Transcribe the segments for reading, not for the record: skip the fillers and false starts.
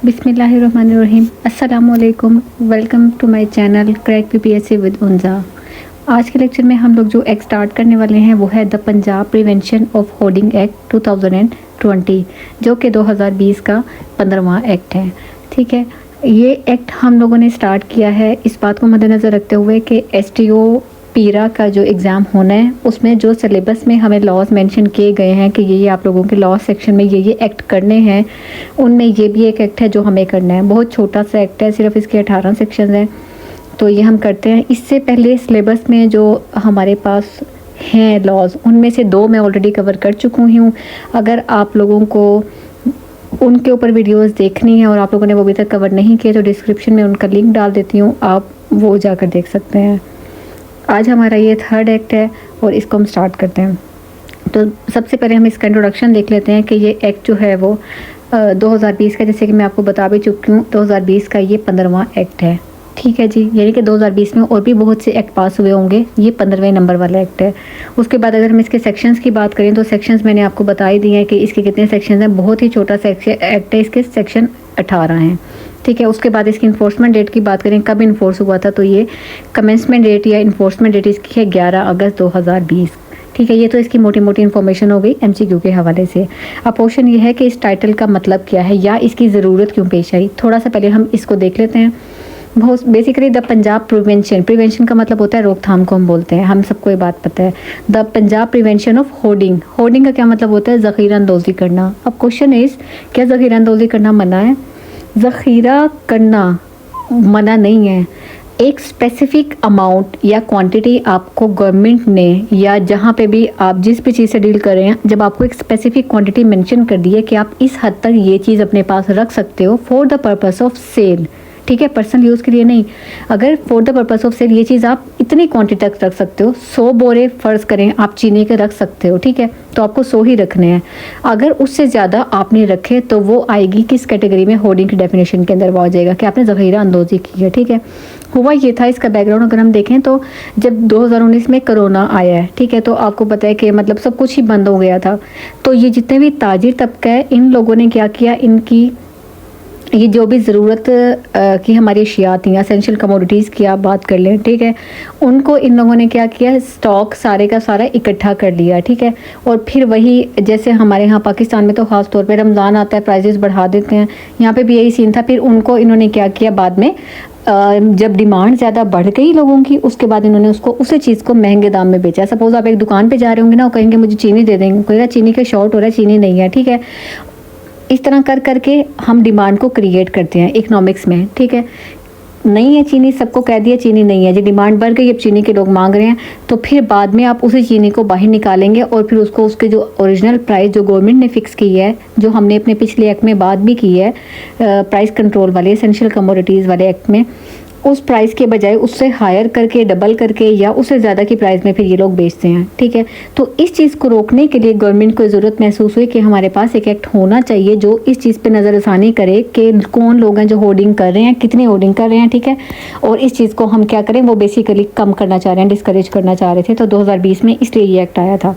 बिस्मिल्लाहिर्रहमानिर्रहीम। अस्सलामुअलैकुम। Welcome to my channel crack PPSC with Unza. आज के लेक्चर में हम लोग जो एक्ट स्टार्ट करने वाले हैं वो है the Punjab prevention of hoarding act 2020, जो कि 2020 का 15वां एक्ट है। ठीक है, ये एक्ट हम लोगों ने स्टार्ट किया है इस बात को मद्देनज़र रखते हुए कि एसटीओ पीरा का जो एग्ज़ाम होना है उसमें जो सिलेबस में हमें लॉज मेंशन किए गए हैं कि ये आप लोगों के लॉ सेक्शन में ये एक्ट करने हैं, उनमें ये भी एक एक्ट है जो हमें करना है। बहुत छोटा सा एक्ट है, सिर्फ इसके 18 सेक्शंस हैं, तो ये हम करते हैं। इससे पहले सिलेबस में जो हमारे पास हैं लॉज, उनमें से 2 मैं ऑलरेडी कवर कर चुकी हूँ। अगर आप लोगों को उनके ऊपर वीडियोस देखनी है और आप लोगों ने वो अभी तक कवर नहीं किए तो डिस्क्रिप्शन में उनका लिंक डाल देती हूँ, आप वो जाकर देख सकते हैं। आज हमारा ये 3rd एक्ट है और इसको हम स्टार्ट करते हैं। तो सबसे पहले हम इसका इंट्रोडक्शन देख लेते हैं कि ये एक्ट जो है वो 2020 का, जैसे कि मैं आपको बता भी चुकी हूँ, 2020 का ये 15वां एक्ट है। ठीक है जी, यानी कि 2020 में और भी बहुत से एक्ट पास हुए होंगे, ये 15वें नंबर वाला एक्ट है। उसके बाद अगर हम इसके सेक्शंस की बात करें तो सेक्शंस मैंने आपको बता ही दिए हैं कि इसके कितने सेक्शंस हैं। बहुत ही छोटा सेक्शन एक्ट है, इसके सेक्शन 18 हैं। ठीक है, उसके बाद इसकी इन्फोर्समेंट डेट की बात करें, कब इन्फोर्स हुआ था, तो ये कमेंसमेंट डेट या इन्फोर्समेंट डेट इसकी है 11 अगस्त 2020। ठीक है, ये तो इसकी मोटी मोटी इन्फॉर्मेशन हो गई एमसीक्यू के हवाले से। अब क्वेश्चन ये है कि इस टाइटल का मतलब क्या है या इसकी ज़रूरत क्यों पेश आई। थोड़ा सा पहले हम इसको देख लेते हैं। बहुत बेसिकली द पंजाब प्रिवेंशन का मतलब होता है रोकथाम को हम बोलते हैं, हम सबको ये बात पता है। The Punjab prevention of hoarding का क्या मतलब होता है, ज़ख़ीरा अंदोज़ी करना। अब क्वेश्चन इज़, क्या ज़ख़ीरा अंदोज़ी करना मना है? ज़ख़ीरा करना मना नहीं है। एक स्पेसिफिक अमाउंट या क्वांटिटी आपको गवर्नमेंट ने, या जहाँ पे भी आप जिस भी चीज़ से डील कर रहे हैं, जब आपको एक स्पेसिफिक क्वांटिटी मेंशन कर दी है कि आप इस हद तक ये चीज़ अपने पास रख सकते हो for the purpose of sale. ठीक है, पर्सनल यूज़ के लिए नहीं, अगर for the purpose of sale ये चीज़ आप इतनी क्वांटिटी तक रख सकते हो। 100 बोरे फ़र्ज़ करें आप चीनी के रख सकते हो, ठीक है, तो आपको 100 ही रखने हैं। अगर उससे ज़्यादा आपने रखे तो वो आएगी किस कैटेगरी में, होर्डिंग की डेफिनेशन के अंदर वो आ जाएगा कि आपने ज़ख़ीरा अंदोज़ी की है। ठीक है, हुआ ये था, इसका बैकग्राउंड अगर हम देखें तो जब 2019 में कोरोना आया है, ठीक है, तो आपको पता है कि मतलब सब कुछ ही बंद हो गया था। तो ये जितने भी ताजिर तबका है, इन लोगों ने क्या किया, इनकी ये जो भी ज़रूरत की हमारी अशिया थी, एसेंशियल कमोडिटीज़ की आप बात कर लें, ठीक है, उनको इन लोगों ने क्या किया, स्टॉक सारे का सारा इकट्ठा कर लिया। ठीक है, और फिर वही जैसे हमारे यहाँ पाकिस्तान में तो ख़ास तौर पे रमज़ान आता है, प्राइजेस बढ़ा देते हैं, यहाँ पे भी यही सीन था। फिर उनको इन्होंने क्या किया, बाद में जब डिमांड ज़्यादा बढ़ गई लोगों की, उसके बाद इन्होंने उसको उसी चीज़ को महंगे दाम में बेचा। सपोज़ आप एक दुकान पे जा रहे होंगे ना, वो कहेंगे मुझे चीनी दे देंगे, कहेगा चीनी का शॉर्ट हो रहा है, चीनी नहीं है। ठीक है, इस तरह कर करके हम डिमांड को क्रिएट करते हैं इकोनॉमिक्स में। ठीक है, नहीं है चीनी, सबको कह दिया चीनी नहीं है जी, डिमांड बढ़ गई, अब चीनी के लोग मांग रहे हैं, तो फिर बाद में आप उसी चीनी को बाहर निकालेंगे और फिर उसको उसके जो ओरिजिनल प्राइस जो गवर्नमेंट ने फिक्स की है, जो हमने अपने पिछले एक्ट में बात भी की है, प्राइस कंट्रोल वाले एसेंशियल कमोडिटीज़ वाले एक्ट में, उस प्राइस के बजाय उससे हायर करके, डबल करके या उससे ज़्यादा की प्राइस में फिर ये लोग बेचते हैं। ठीक है, तो इस चीज़ को रोकने के लिए गवर्नमेंट को ज़रूरत महसूस हुई कि हमारे पास एक एक्ट होना चाहिए जो इस चीज़ पे नज़रसानी करे कि कौन लोग हैं जो होर्डिंग कर रहे हैं, कितनी होर्डिंग कर रहे हैं। ठीक है, और इस चीज़ को हम क्या करें, वो बेसिकली कम करना चाह रहे हैं, डिस्करेज करना चाह रहे थे। तो 2020 में इसलिए ये एक्ट आया था।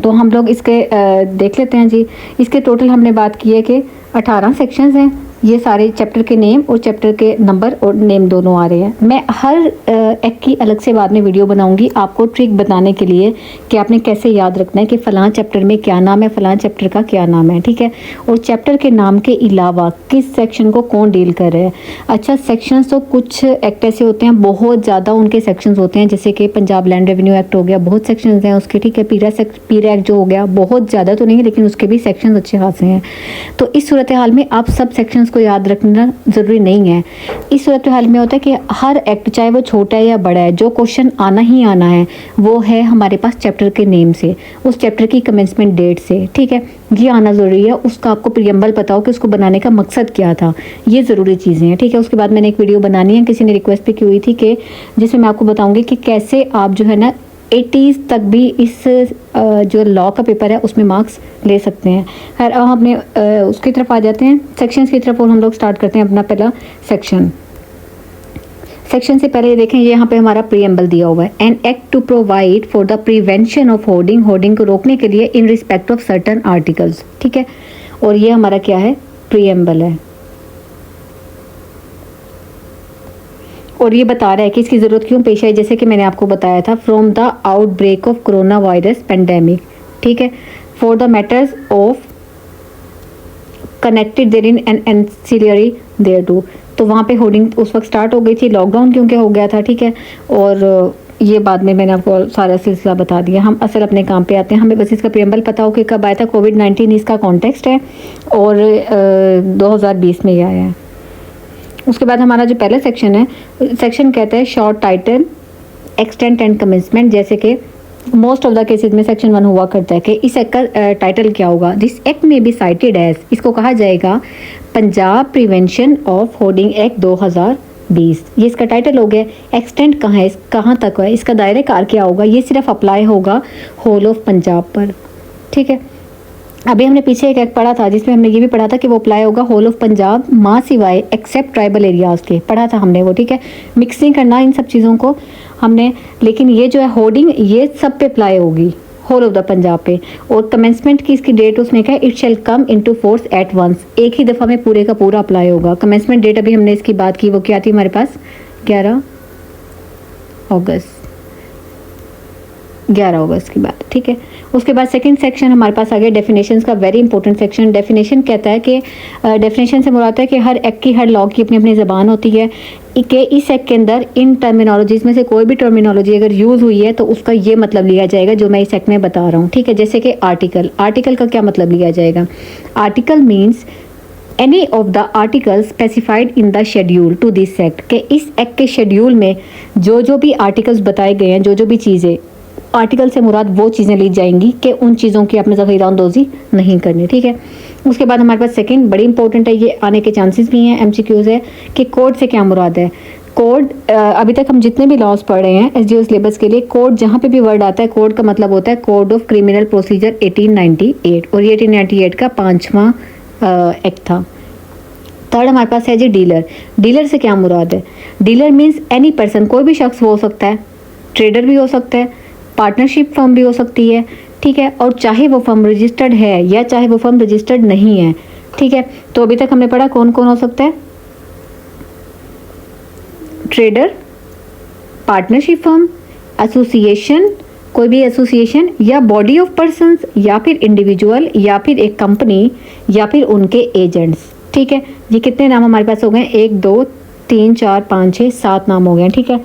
तो हम लोग इसके देख लेते हैं जी। इसके टोटल हमने बात की है कि 18 सेक्शंस हैं। ये सारे चैप्टर के नेम और चैप्टर के नंबर और नेम दोनों आ रहे हैं। मैं हर एक्ट की अलग से बाद में वीडियो बनाऊंगी आपको ट्रिक बताने के लिए कि आपने कैसे याद रखना है कि फ़लाँ चैप्टर में क्या नाम है, फ़लाँ चैप्टर का क्या नाम है। ठीक है, और चैप्टर के नाम के अलावा किस सेक्शन को कौन डील कर रहे हैं। अच्छा, सेक्शंस तो कुछ एक्ट ऐसे होते हैं बहुत ज़्यादा उनके सेक्शंस होते हैं, जैसे कि पंजाब लैंड रेवेन्यू एक्ट हो गया, बहुत सेक्शंस हैं उसके। ठीक है, पीरा एक्ट जो हो गया, बहुत ज़्यादा तो नहीं लेकिन उसके भी सेक्शंस अच्छे खासे हैं। तो इस सूरत हाल में आप सब सेक्शंस को याद रखना ज़रूरी नहीं है। इस सूरत हाल में होता है कि हर एक्ट, चाहे वो छोटा है या बड़ा है, जो क्वेश्चन आना ही आना है वो है हमारे पास चैप्टर के नेम से, उस चैप्टर की कमेंसमेंट डेट से। ठीक है, ये आना ज़रूरी है, उसका आपको प्रियम्बल पता हो कि उसको बनाने का मकसद क्या था, ये ज़रूरी चीज़ें हैं। ठीक है, उसके बाद मैंने एक वीडियो बनानी है, किसी ने रिक्वेस्ट भी की हुई थी कि जिसमें मैं आपको बताऊँगी कि कैसे आप जो है ना 80s तक भी इस जो लॉ का पेपर है उसमें मार्क्स ले सकते हैं। खैर अब हमने उसकी तरफ आ जाते हैं, सेक्शंस की तरफ, और हम लोग स्टार्ट करते हैं अपना पहला सेक्शन से पहले देखें, ये यहाँ पे हमारा प्रीएम्बल दिया हुआ है। An act to provide for the prevention of hoarding को रोकने के लिए in respect of certain articles. ठीक है, और ये हमारा क्या है, प्रीएम्बल है। और ये बता रहा है कि इसकी ज़रूरत क्यों पेश आई, जैसे कि मैंने आपको बताया था, from the outbreak of corona virus pandemic, ठीक है, for the matters of connected therein and ancillary thereto. तो वहाँ पे होर्डिंग उस वक्त स्टार्ट हो गई थी, लॉकडाउन क्योंकि हो गया था, ठीक है। और ये बाद में मैंने आपको सारा सिलसिला बता दिया। हम असल अपने काम पे आते हैं। हमें बस इसका प्रियम्बल पता हो कि कब आया था। कोविड-19 इसका कॉन्टेक्स्ट है और 2020 में ही आया है। उसके बाद हमारा जो पहला सेक्शन है, सेक्शन कहता है short title, extent and commencement. जैसे कि मोस्ट ऑफ द केसेस में सेक्शन 1 हुआ करता है कि इस एक्ट का टाइटल क्या होगा। दिस एक्ट में बी साइटेड एज, इसको कहा जाएगा Punjab prevention of hoarding act 2020। ये इसका टाइटल हो गया। एक्सटेंट कहाँ है, कहाँ तक है, इसका दायरे कार क्या होगा। ये सिर्फ अप्लाई होगा होल ऑफ पंजाब पर, ठीक है। अभी हमने पीछे एक एक्ट पढ़ा था जिसमें हमने ये भी पढ़ा था कि वो अप्लाई होगा होल ऑफ पंजाब माँ सिवाय एक्सेप्ट ट्राइबल एरियाज़ के, पढ़ा था हमने वो, ठीक है। मिक्स नहीं करना इन सब चीज़ों को हमने, लेकिन ये जो है होर्डिंग ये सब पे अप्लाई होगी, होल ऑफ द पंजाब पे। और कमेंसमेंट की इसकी डेट उसने कहा it shall come into force at once, एक ही दफ़ा में पूरे का पूरा अप्लाई होगा। कमेंसमेंट डेट अभी हमने इसकी बात की, वो क्या थी हमारे पास, 11 अगस्त की बात, ठीक है। उसके बाद सेकंड सेक्शन हमारे पास आ गया डेफिनेशंस का, वेरी इंपॉर्टेंट सेक्शन। डेफिनेशन कहता है कि डेफिनेशन से मुराद है कि हर एक्ट की, हर लॉ की अपनी अपनी ज़बान होती है कि इस एक्ट के अंदर इन टर्मिनोलॉजीज में से कोई भी टर्मिनोलॉजी अगर यूज़ हुई है तो उसका ये मतलब लिया जाएगा जो मैं इस एक्ट में बता रहा हूँ, ठीक है। जैसे कि आर्टिकल, आर्टिकल का क्या मतलब लिया जाएगा। Article means any of the article specified in the schedule to this act, के इस एक्ट के शेड्यूल में जो भी आर्टिकल्स बताए गए हैं, जो भी चीज़ें, आर्टिकल से मुराद वो चीज़ें ली जाएंगी कि उन चीज़ों की आपने ज़ख़ीरा अंदोज़ी नहीं करनी, ठीक है। उसके बाद हमारे पास सेकंड बड़ी इंपॉर्टेंट है, ये आने के चांसेस भी हैं, एमसीक्यूज़ है कि कोड से क्या मुराद है। कोड, अभी तक हम जितने भी लॉज पढ़ रहे हैं एसडीओ सिलेबस के लिए, कोड जहाँ पे भी वर्ड आता है, कोड का मतलब होता है कोड ऑफ क्रिमिनल प्रोसीजर 1898, और ये 1898 का 5वां एक्ट था। थर्ड हमारे पास है जी डीलर। डीलर से क्या मुराद है। डीलर मीन्स एनी पर्सन, कोई भी शख्स हो सकता है, ट्रेडर भी हो सकता है, पार्टनरशिप फर्म भी हो सकती है, ठीक है। और चाहे वो फर्म रजिस्टर्ड है या चाहे वो फर्म रजिस्टर्ड नहीं है, ठीक है। तो अभी तक हमने पढ़ा कौन कौन हो सकता है, ट्रेडर, पार्टनरशिप फर्म, एसोसिएशन, कोई भी एसोसिएशन, या बॉडी ऑफ पर्संस, या फिर इंडिविजुअल, या फिर एक कंपनी, या फिर उनके एजेंट्स, ठीक है। ये कितने नाम हमारे पास हो गए, 1 2 3 4 5 6 7 नाम हो गए, ठीक है।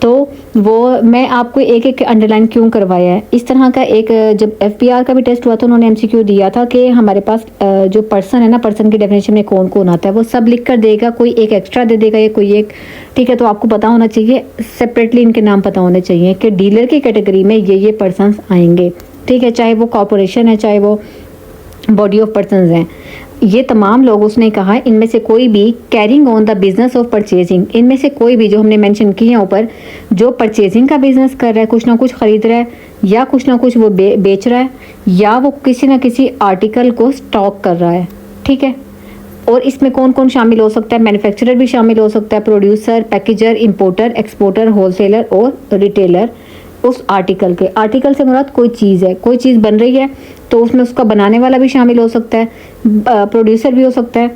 तो वो मैं आपको एक एक अंडरलाइन क्यों करवाया है। इस तरह का एक, जब एफपीआर का भी टेस्ट हुआ था उन्होंने एमसीक्यू दिया था कि हमारे पास जो पर्सन है ना, पर्सन की डेफिनेशन में कौन कौन आता है, वो सब लिख कर देगा, कोई एक एक्स्ट्रा दे देगा या कोई एक, ठीक है। तो आपको पता होना चाहिए, सेपरेटली इनके नाम पता होने चाहिए कि डीलर की कैटेगरी में ये पर्सनस आएंगे, ठीक है। चाहे वो कॉरपोरेशन है, चाहे वो बॉडी ऑफ पर्सनस हैं, ये तमाम लोग, उसने कहा इनमें से कोई भी carrying on the business of purchasing, इनमें से कोई भी जो हमने मेंशन किए हैं ऊपर, जो परचेजिंग का बिजनेस कर रहा है, कुछ ना कुछ खरीद रहा है या कुछ ना कुछ वो बेच रहा है, या वो किसी ना किसी आर्टिकल को स्टॉक कर रहा है, ठीक है। और इसमें कौन कौन शामिल हो सकता है, मैन्युफैक्चरर भी शामिल हो सकता है, प्रोड्यूसर, पैकेजर, इंपोर्टर, एक्सपोर्टर, होलसेलर और रिटेलर उस आर्टिकल के। आर्टिकल से मुराद कोई चीज़ है, कोई चीज़ बन रही है तो उसमें उसका बनाने वाला भी शामिल हो सकता है, प्रोड्यूसर भी हो सकता है,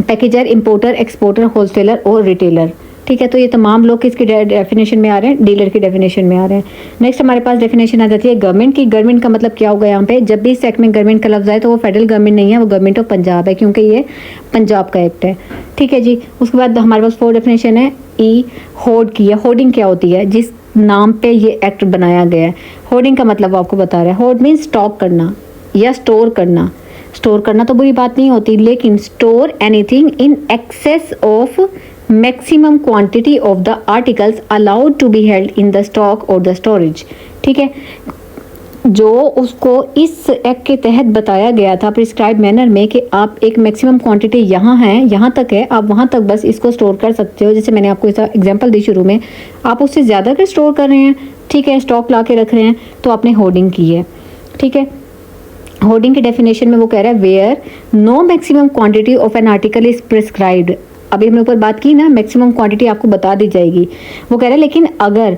पैकेजर, इंपोर्टर, एक्सपोर्टर, होलसेलर और रिटेलर, ठीक है। तो ये तमाम लोग किसकी डेफिनेशन में आ रहे हैं, डीलर की डेफिनेशन में आ रहे हैं। नेक्स्ट हमारे पास डेफिनेशन आ जाती है गवर्नमेंट की। गवर्नमेंट का मतलब क्या होगा यहाँ पे, जब भी इस एक्ट में गवर्नमेंट का लफ्ज़ आए तो वो फेडरल गवर्नमेंट नहीं है, वो गवर्नमेंट ऑफ पंजाब है, क्योंकि ये पंजाब का एक्ट है, ठीक है जी। उसके बाद हमारे पास 4 डेफिनेशन है। ई होर्ड की है। होर्डिंग क्या होती है, जिस नाम पे ये एक्ट बनाया गया है। होर्डिंग का मतलब आपको बता रहा है, होर्ड मीन्स स्टॉक करना या स्टोर करना। स्टोर करना तो बुरी बात नहीं होती, लेकिन store anything in excess of maximum quantity of the articles allowed to be held in the stock और द स्टोरेज, ठीक है। जो उसको इस एक्ट के तहत बताया गया था प्रिस्क्राइब मैनर में कि आप एक मैक्सिमम क्वांटिटी यहाँ है, यहाँ तक है, आप वहाँ तक बस इसको स्टोर कर सकते हो। जैसे मैंने आपको इसका एग्जांपल दी शुरू में, आप उससे ज़्यादा कर स्टोर कर रहे हैं, ठीक है, स्टॉक ला के रख रहे हैं, तो आपने होर्डिंग की है, ठीक है। होर्डिंग की डेफिनेशन में वो कह रहा है where no maximum quantity of an article is prescribed. अभी हमने ऊपर बात की ना, मैक्सिमम क्वांटिटी आपको बता दी जाएगी। वो कह रहा है लेकिन अगर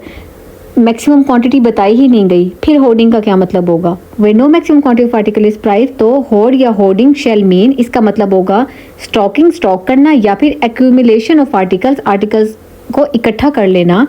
मैक्सिमम क्वांटिटी बताई ही नहीं गई, फिर होर्डिंग का क्या मतलब होगा। Where no maximum quantity of article is price, तो होर्ड या होर्डिंग शेल मीन, इसका मतलब होगा स्टॉकिंग, स्टॉक करना, या फिर एक्यूमुलेशन ऑफ आर्टिकल्स, आर्टिकल्स को इकट्ठा कर लेना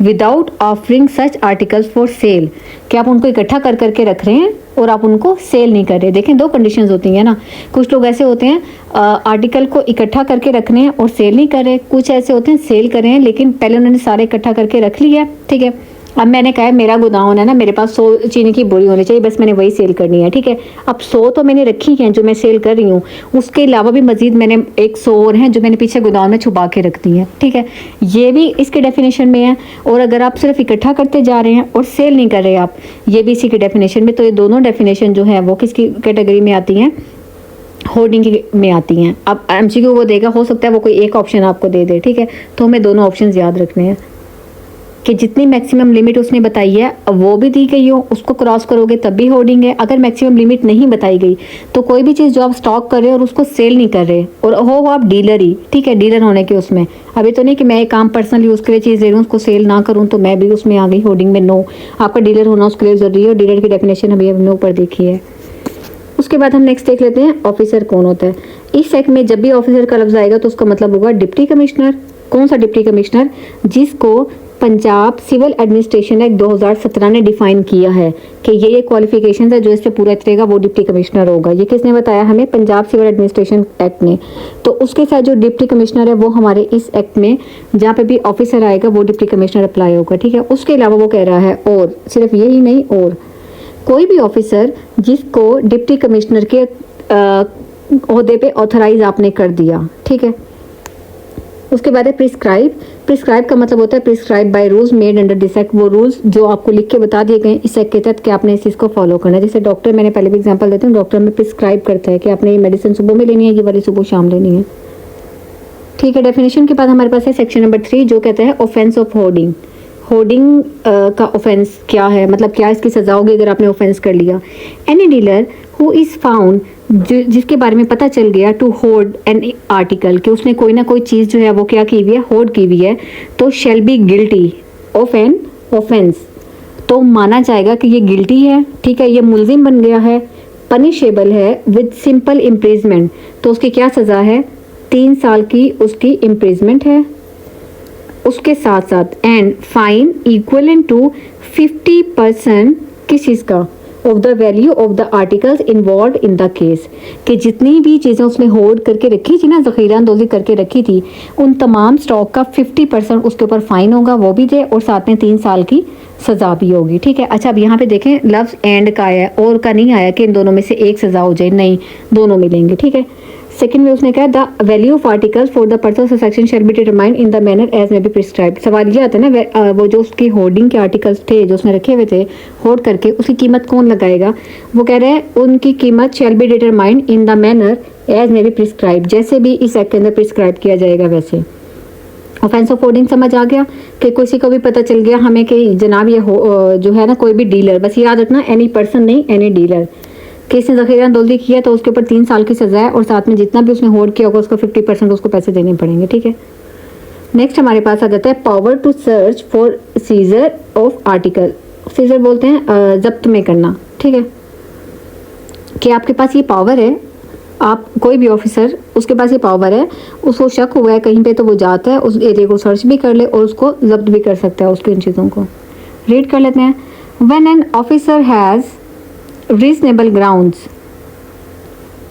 without offering such articles for sale, कि आप उनको इकट्ठा कर करके रख रहे हैं और आप उनको सेल नहीं कर रहे। देखें, दो कंडीशंस होती हैं ना, कुछ लोग ऐसे होते हैं आर्टिकल को इकट्ठा करके रख रहे हैं और सेल नहीं कर रहे, कुछ ऐसे होते हैं सेल कर रहे हैं लेकिन पहले उन्होंने सारे इकट्ठा करके रख लिया, ठीक है। अब मैंने कहा है मेरा गोदाम है ना, मेरे पास 100 चीनी की बोरी होनी चाहिए, बस मैंने वही सेल करनी है, ठीक है। अब 100 तो मैंने रखी हैं जो मैं सेल कर रही हूँ, उसके अलावा भी मजीद मैंने 100 और हैं जो मैंने पीछे गोदाम में छुपा के रख दी हैं, ठीक है। ये भी इसके डेफिनेशन में है। और अगर आप सिर्फ इकट्ठा करते जा रहे हैं और सेल नहीं कर रहे आप, ये भी इसी के डेफिनेशन में। तो ये दोनों डेफिनेशन जो है वो किसकी कैटेगरी में आती हैं? होर्डिंग में आती हैं। अब एमसीक्यू वो देगा, हो सकता है वो कोई एक ऑप्शन आपको दे दे, ठीक है। तो हमें दोनों ऑप्शन याद रखने हैं कि जितनी मैक्सिमम लिमिट उसने बताई है वो भी दी गई हो, उसको क्रॉस करोगे तब भी होर्डिंग है। अगर मैक्सिमम लिमिट नहीं बताई गई तो कोई भी चीज़ जो आप स्टॉक कर रहे हो और उसको सेल नहीं कर रहे और हो आप डीलर ही, ठीक है, डीलर होने के उसमें। अभी तो नहीं कि मैं एक काम पर्सनल यूज़ के लिए चीज़ ले रहा हूँ उसको सेल ना करूँ तो मैं भी उसमें आ गई होर्डिंग में। नो, आपका डीलर होना उसके लिए ज़रूरी है और डीलर की डेफिनेशन अभी हमने ऊपर देखी है। उसके बाद हम नेक्स्ट देख लेते हैं ऑफिसर कौन होता है। इस सेक्ट में जब भी ऑफिसर का लफ्ज़ आएगा तो उसका मतलब होगा डिप्टी कमिश्नर। कौन सा डिप्टी कमिश्नर? जिसको पंजाब सिविल एडमिनिस्ट्रेशन एक्ट 2017 ने डिफाइन किया है कि ये क्वालिफिकेशंस है जो इस पे पूरा उतरेगा वो डिप्टी कमिश्नर होगा। ये किसने बताया हमें? पंजाब सिविल एडमिनिस्ट्रेशन एक्ट ने। तो उसके साथ जो डिप्टी कमिश्नर है वो हमारे इस एक्ट में जहाँ पे भी ऑफिसर आएगा वो डिप्टी कमिश्नर अप्लाई होगा, ठीक है। उसके अलावा वो कह रहा है और सिर्फ यही नहीं, और कोई भी ऑफिसर जिसको डिप्टी कमिश्नर के ओहदे पे ऑथराइज आपने कर दिया, ठीक है। उसके बाद है प्रिस्क्राइब। प्रिस्क्राइब का मतलब होता है prescribe by rules made under this act, वो रूल्स जो आपको लिख के बता दिए गए इस एक्ट के तहत कि आपने इस चीज़ को फॉलो करना है। जैसे डॉक्टर, मैंने पहले भी एग्जांपल देती हूँ, डॉक्टर में प्रिस्क्राइब करता है कि आपने ये मेडिसिन सुबह में लेनी है, ये वाली सुबह शाम लेनी है, ठीक है। डेफिनेशन के बाद हमारे पास है सेक्शन नंबर 3 जो कहता है ऑफेंस ऑफ होर्डिंग। होर्डिंग का ऑफेंस क्या है, मतलब क्या इसकी सजा होगी अगर आपने ऑफेंस कर लिया। Any dealer who is found, जिसके बारे में पता चल गया, टू होर्ड एन आर्टिकल, कि उसने कोई ना कोई चीज़ जो है वो क्या की हुई है, होर्ड की हुई है, तो shall be guilty of an offence, तो माना जाएगा कि ये गिल्टी है, ठीक है, ये मुलजिम बन गया है, पनिशेबल है विद सिंपल इम्प्रिजमेंट, तो उसकी क्या सज़ा है? 3 साल की उसकी इम्प्रिजमेंट है। उसके साथ साथ एंड फाइन इक्वलेंट टू 50% किस चीज़ का? Of the value of the articles involve in the case, कि जितनी भी चीज़ें उसने होल्ड करके रखी थी ना, ज़ख़ीरा अंदोज़ी करके रखी थी, उन तमाम स्टॉक का 50% उसके ऊपर फाइन होगा, वो भी दे, और साथ में 3 साल की सज़ा भी होगी, ठीक है। अच्छा, अब यहाँ पे देखें लफ्ज़ एंड का आया, और का नहीं आया कि इन दोनों में से एक सज़ा हो जाए, नहीं, दोनों मिलेंगे, ठीक है। सेकंड में उसने कहा the value of articles for the purpose of section shall be determined in the manner as may be prescribe. सवाल ये आता है ना, वो जो उसकी होर्डिंग के आर्टिकल्स थे जो उसने रखे हुए थे होर्ड करके, उसकी कीमत कौन लगाएगा? वो कह रहे हैं उनकी कीमत shall be determined in the manner as may be prescribe, जैसे भी इस एक्ट के अंदर प्रिस्क्राइब किया जाएगा वैसे। ऑफेंस ऑफ होर्डिंग समझ आ गया कि किसी को भी पता चल गया हमें कि जनाब ये जो है ना कोई भी डीलर, बस याद रखना एनी पर्सन नहीं, एनी डीलर, कि इसने ज़ख़ीरा अंदोज़ी किया तो उसके ऊपर 3 साल की सज़ा है, और साथ में जितना भी उसने होल्ड किया होगा उसको 50% उसको पैसे देने पड़ेंगे, ठीक है। नेक्स्ट हमारे पास आ जाता है power to search for seizure of article. Seizure बोलते हैं जब्त में करना, ठीक है, कि आपके पास ये पावर है, आप कोई भी ऑफिसर उसके पास ये पावर है, उसको शक हुआ है कहीं पे तो वो जाता है उस एरिया को सर्च भी कर ले और उसको जब्त भी कर सकता है उसकी इन चीज़ों को। रीड कर लेते हैं। When an officer has reasonable grounds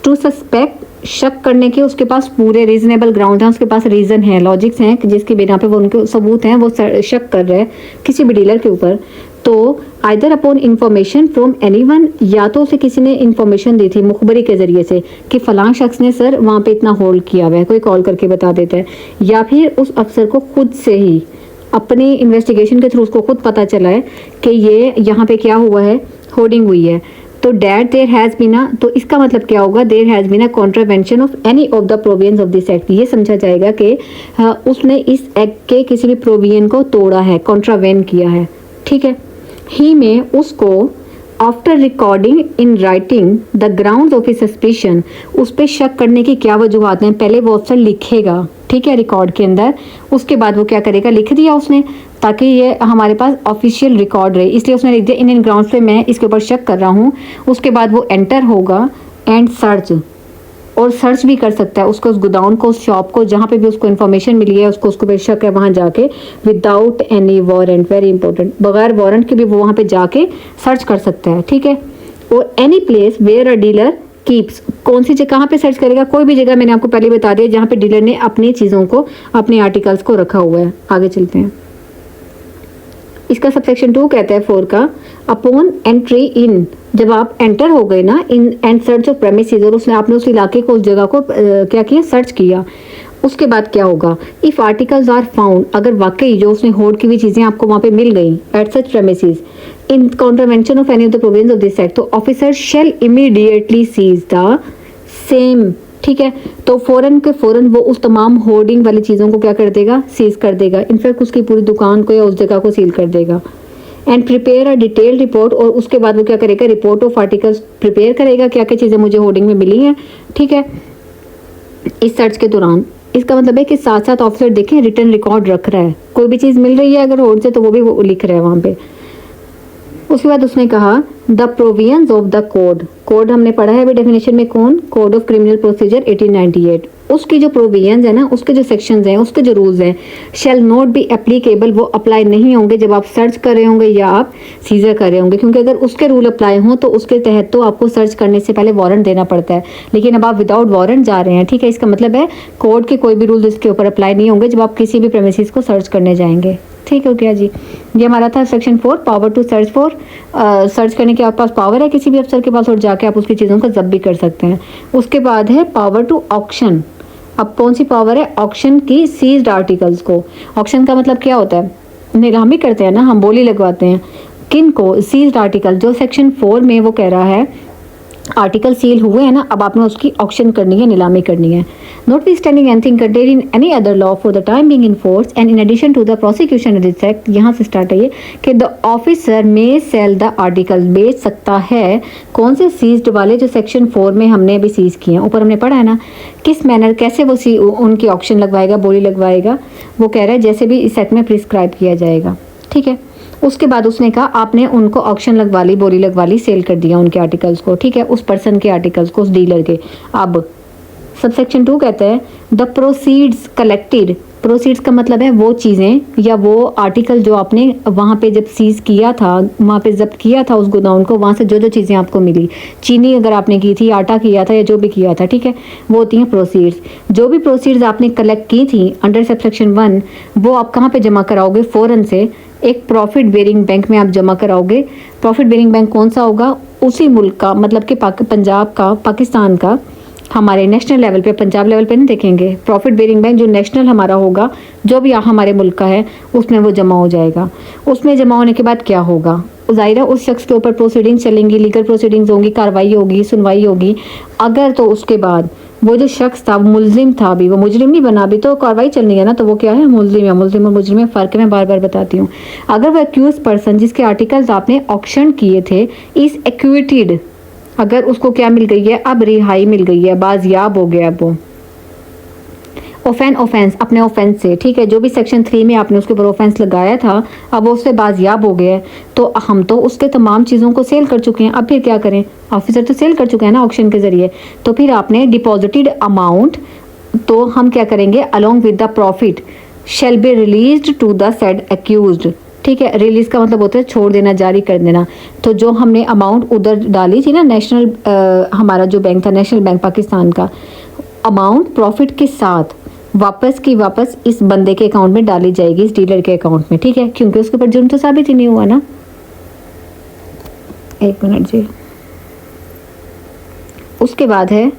to suspect, शक करने के उसके पास पूरे रीजनेबल ग्राउंड हैं, उसके पास रीज़न है, लॉजिक्स हैं जिसकी बिना पे वो उनके सबूत हैं, वो शक कर रहे हैं किसी भी डीलर के ऊपर, तो either upon information from anyone, या तो उसे किसी ने इंफॉर्मेशन दी थी मुखबरी के ज़रिए से कि फ़लाँ शख्स ने सर वहाँ पे इतना होल्ड किया हुआ है, कोई कॉल करके बता देता है, या फिर उस अफसर को खुद से ही अपनी इन्वेस्टिगेशन के थ्रू उसको खुद पता चला है कि ये यहाँ पे क्या हुआ है, होर्डिंग हुई है, तो डैट देयर हैज़ बीन, तो इसका मतलब क्या होगा? There has been a contravention of any of the provisions of this act. ये समझा जाएगा कि उसने इस एक्ट के किसी भी प्रोविजन को तोड़ा है, कॉन्ट्रावेन किया है, ठीक है। ही में उसको after recording in writing the grounds of his suspicion, उस पर शक करने की क्या वजूहत हैं, पहले वो अफसर लिखेगा, ठीक है, रिकॉर्ड के अंदर, उसके बाद वो क्या करेगा, लिख दिया उसने ताकि ये हमारे पास ऑफिशियल रिकॉर्ड रहे, इसलिए उसने लिख दिया इन ग्राउंड्स पे मैं इसके ऊपर शक कर रहा हूँ। उसके बाद वो एंटर होगा एंड सर्च, और सर्च भी कर सकता है उसको, उस गोडाउन को, उस शॉप को, जहाँ पे भी उसको इन्फॉर्मेशन मिली है उसको बेशक है वहाँ जाके without any warrant, very important, बगैर वारंट के भी वो वहाँ पे जाके सर्च कर सकता है, ठीक है। और any place where a dealer keeps, कौन सी जगह, कहाँ पे सर्च करेगा, कोई भी जगह, मैंने आपको पहले बता दिया जहाँ पे डीलर ने अपनी चीज़ों को, अपने आर्टिकल्स को रखा हुआ है। आगे चलते हैं। इसका सबसेक्शन 2 कहता है 4 का, अपॉन एंट्री इन, जब आप एंटर हो गए ना, in and search of premises, और उसने आपने उस इलाके को, उस जगह को क्या किया, सर्च किया, उसके बाद क्या होगा, इफ आर्टिकल्स आर फाउंड, अगर वाकई जो उसने होल्ड की हुई चीजें आपको वहां पे मिल गई at such premises in contravention of any of the provisions of this act, तो officer shall immediately seize the same, ठीक है। तो फौरन के फौरन वो उस तमाम होर्डिंग वाली चीज़ों को क्या कर देगा, सीज कर देगा, इनफैक्ट उसकी पूरी दुकान को या उस जगह को सील कर देगा। And prepare a detail report, और उसके बाद वो क्या करेगा, रिपोर्ट ऑफ आर्टिकल्स प्रिपेयर करेगा, क्या क्या चीज़ें मुझे होर्डिंग में मिली हैं, ठीक है, इस सर्च के दौरान। इसका मतलब है कि साथ साथ ऑफिसर देखें रिटर्न रिकॉर्ड रख रहा है, कोई भी चीज़ मिल रही है अगर होर्ड से तो वो भी वो लिख रहा है वहाँ पे। उसके बाद उसने कहा the provisions of the code, code हमने पढ़ा है अभी डेफिनेशन में, कौन, कोड ऑफ क्रिमिनल प्रोसीजर 1898, उसकी जो प्रोविजंस है ना, उसके जो सेक्शंस हैं, उसके जो रूल्स हैं, शेल नॉट बी एप्लीकेबल, वो अप्लाई नहीं होंगे जब आप सर्च कर रहे होंगे या आप सीजर कर रहे होंगे, क्योंकि अगर उसके रूल अप्लाई हों तो उसके तहत तो आपको सर्च करने से पहले वारंट देना पड़ता है, लेकिन अब आप विदाउट वारंट जा रहे हैं, ठीक है। इसका मतलब है कोड के कोई भी रूल्स इसके ऊपर अप्लाई नहीं होंगे जब आप किसी भी प्रेमिसेस को सर्च करने जाएंगे, ठीक हो गया जी। ये हमारा था section 4, power to search for, search करने के आपके पास पावर है किसी भी अफसर के पास और जाके आप उसकी चीज़ों को जब्त भी कर सकते हैं। उसके बाद है पावर टू ऑक्शन, अब कौन सी पावर है, ऑक्शन की सीज्ड आर्टिकल्स को। ऑक्शन का मतलब क्या होता है, नीलामी करते हैं ना हम, बोली लगवाते हैं, किन को, सीज्ड आर्टिकल, जो सेक्शन 4 में वो कह रहा है आर्टिकल सील हुए हैं ना, अब आपने उसकी ऑक्शन करनी है, नीलामी करनी है। Notwithstanding anything contained in any other law for the time being in force and in addition to the prosecution of this act, यहाँ से स्टार्ट है ये कि the officer may sell the article, बेच सकता है कौन से सीज्ड वाले, जो सेक्शन 4 में हमने अभी सीज किए हैं, ऊपर हमने पढ़ा है ना, किस मैनर, कैसे वो उनकी ऑक्शन लगवाएगा, बोली लगवाएगा, वो कह रहा है जैसे भी इस एक्ट में प्रिस्क्राइब किया जाएगा, ठीक है। उसके बाद उसने कहा आपने उनको ऑक्शन लगवा ली, बोली लगवा ली, सेल कर दिया उनके आर्टिकल्स को, ठीक है, उस पर्सन के आर्टिकल्स को, उस डीलर के। अब सबसेक्शन 2 कहता है द प्रोसीड्स कलेक्टेड, प्रोसीड्स का मतलब है वो चीज़ें या वो आर्टिकल जो आपने वहाँ पे जब सीज किया था, वहाँ पे जब्त किया था उस गोदाउन को, वहाँ से जो जो चीज़ें आपको मिली, चीनी अगर आपने की थी, आटा किया था या जो भी किया था, ठीक है, वो होती हैं प्रोसीड्स। जो भी प्रोसीड्स आपने कलेक्ट की थी अंडर सबसेक्शन 1, वो आप कहाँ पे जमा कराओगे, फ़ौरन से एक प्रॉफिट बेयरिंग बैंक में आप जमा कराओगे। प्रॉफिट बेयरिंग बैंक कौन सा होगा, उसी मुल्क का, मतलब कि पंजाब का, पाकिस्तान का, हमारे नेशनल लेवल पे, पंजाब लेवल पे नहीं देखेंगे, प्रॉफिट बेयरिंग बैंक जो नेशनल हमारा होगा, जो भी हमारे मुल्क का है, उसमें वो जमा हो जाएगा। उसमें जमा होने के बाद क्या होगा, ज़ाहिर है उस शख्स के ऊपर प्रोसीडिंग्स चलेंगी, लीगल प्रोसीडिंग्स होंगी, कार्रवाई होगी, सुनवाई होगी। अगर तो उसके बाद वो जो शख्स था वो मुलजिम था, अभी वो मुजरिम नहीं बना, अभी तो कार्रवाई चलनी है ना, तो वो क्या है, मुलजिम है। मुलजिम और मुजरिम में फ़र्क है, मैं बार बार बताती हूँ। अगर वो एक्यूज पर्सन जिसके आर्टिकल्स आपने ऑक्शन किए थे इस एक्विटेड, अगर उसको क्या मिल गई है, अब रिहाई मिल गई है, बाजियाब हो गया वो ऑफेंस अपने ऑफेंस से, ठीक है, जो भी सेक्शन 3 में आपने उसके ऊपर ऑफेंस लगाया था, अब वो उससे बाजियाब हो गया है, तो हम तो उसके तमाम चीज़ों को सेल कर चुके हैं। अब फिर क्या करें, ऑफिसर तो सेल कर चुके हैं ना ऑक्शन के ज़रिए, तो फिर आपने डिपॉजिटेड अमाउंट, तो हम क्या करेंगे, along with the profit shall be released to the said accused, ठीक है। रिलीज का मतलब होता है छोड़ देना, जारी कर देना। तो जो हमने अमाउंट उधर डाली थी ना, नेशनल हमारा जो बैंक था, नेशनल बैंक पाकिस्तान का, अमाउंट प्रॉफिट के साथ वापस की वापस इस बंदे के अकाउंट में डाली जाएगी, इस डीलर के अकाउंट में, ठीक है, क्योंकि उसके ऊपर जुर्म तो साबित ही नहीं हुआ ना। एक मिनट जी। उसके बाद है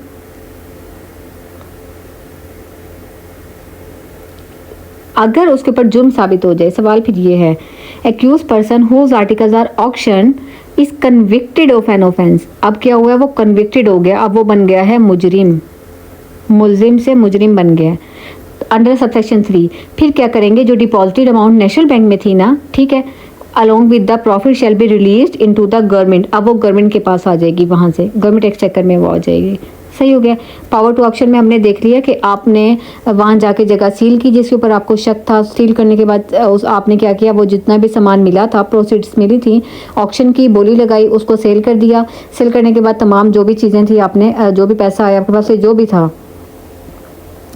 अगर उसके ऊपर जुर्म साबित हो जाए, सवाल फिर ये है, accuse person whose articles are auction is convicted of an offence. अब क्या हुआ है, वो कन्विक्टेड हो गया, अब वो बन गया है मुजरिम, मुलजिम से मुजरिम बन गया अंडर सबसेक्शन 3। फिर क्या करेंगे, जो डिपॉजिटेड अमाउंट नेशनल बैंक में थी ना, ठीक है, along with the profit shall be released into the government, अब वो गवर्नमेंट के पास आ जाएगी, वहाँ से गवर्नमेंट एक्सचेकर में वो आ जाएगी। सही हो गया। पावर टू ऑक्शन में हमने देख लिया कि आपने वहाँ जाके जगह सील की जिसके ऊपर आपको शक था। सील करने के बाद उस आपने क्या किया, वो जितना भी सामान मिला था, प्रोसीड्स मिली थी, ऑक्शन की बोली लगाई, उसको सेल कर दिया। सेल करने के बाद तमाम जो भी चीज़ें थी आपने, जो भी पैसा आया आपके पास से जो भी था,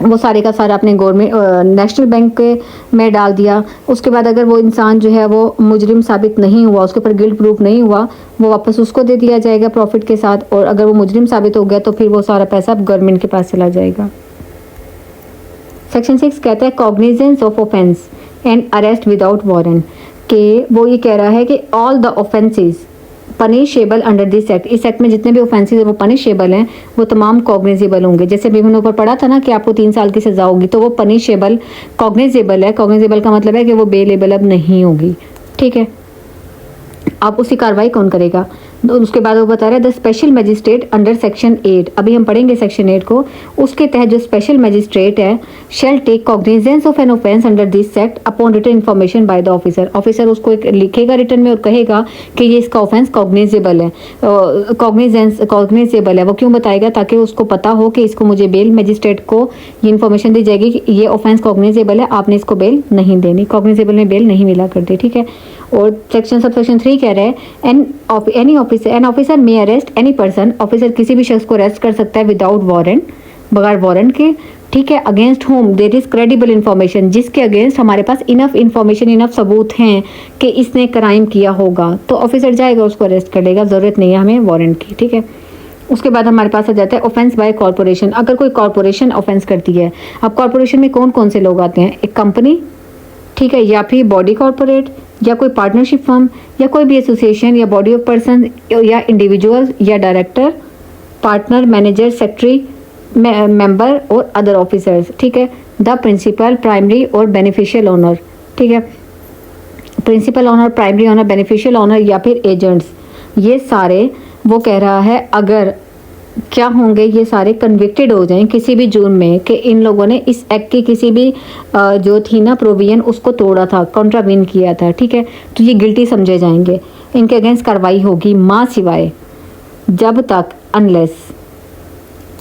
वो सारे का सारा अपने गवर्नमेंट नेशनल बैंक के में डाल दिया। उसके बाद अगर वो इंसान जो है वो मुजरिम साबित नहीं हुआ, उसके ऊपर गिल्ट प्रूफ नहीं हुआ, वो वापस उसको दे दिया जाएगा प्रॉफिट के साथ। और अगर वो मुजरिम साबित हो गया तो फिर वो सारा पैसा गवर्नमेंट के पास चला जाएगा। सेक्शन 6 कहता है cognizance of offence and arrest without warrant, के वो ये कह रहा है कि all the offences punishable under this act, इस एक्ट में जितने भी ऑफेंसेस है वो पनिशेबल हैं, वो तमाम कॉग्निजेबल होंगे। जैसे अभी हमने ऊपर पढ़ा था ना कि आपको 3 साल की सजा होगी, तो वो पनिशेबल कॉग्निजेबल है। कॉग्निजेबल का मतलब है कि वो बेलेबल अब नहीं होगी, ठीक है। अब उसकी कार्रवाई कौन करेगा, तो उसके बाद वो बता रहा है the special magistrate under section 8, अभी हम पढ़ेंगे सेक्शन 8 को। उसके तहत जो स्पेशल मजिस्ट्रेट है shall take cognizance of an offence under this act upon written information by the officer, officer उसको एक लिखेगा रिटर्न में और कहेगा कि ये इसका ऑफेंस कॉग्निजेबल है, कॉग्निजेबल है। वो क्यों बताएगा, ताकि उसको पता हो कि इसको मुझे बेल, मजिस्ट्रेट को ये इन्फॉर्मेशन दी जाएगी कि ये ऑफेंस कॉग्निजेबल है, आपने इसको बेल नहीं देनी, कॉग्निजेबल में बेल नहीं मिला करती, ठीक है। और सेक्शन 3 कह रहा है an officer may arrest any person, officer किसी भी शख्स को अरेस्ट कर सकता है विदाउट वारंट, बगैर वारंट के, ठीक है। Against whom there is credible information, जिसके अगेंस्ट हमारे पास इनफ इन्फॉर्मेशन, इनफ सबूत हैं कि इसने क्राइम किया होगा, तो ऑफिसर जाएगा उसको अरेस्ट कर लेगा, ज़रूरत नहीं है हमें वारंट की, ठीक है। उसके बाद हमारे पास आ जाता है ऑफेंस बाय कॉर्पोरेशन, अगर कोई कॉर्पोरेशन ऑफेंस करती है। अब कॉर्पोरेशन में कौन कौन से लोग आते हैं, एक कंपनी, ठीक है, या फिर बॉडी कॉर्पोरेट, या कोई पार्टनरशिप फर्म, या कोई भी एसोसिएशन या बॉडी ऑफ पर्सन, या इंडिविजुअल, या director, partner, manager, secretary, member और अदर ऑफिसर्स, ठीक है। द प्रिंसिपल, प्राइमरी और बेनिफिशियल ओनर, ठीक है, principal owner, primary owner, beneficial owner या फिर एजेंट्स, ये सारे वो कह रहा है अगर क्या होंगे, ये सारे कन्विक्टेड हो जाएं किसी भी जुर्म में कि इन लोगों ने इस एक्ट की किसी भी जो थी ना प्रोविजन उसको तोड़ा था, कॉन्ट्रावीन किया था, ठीक है, तो ये गिल्टी समझे जाएंगे। इनके अगेंस्ट कार्रवाई होगी माँ सिवाय जब तक अनलेस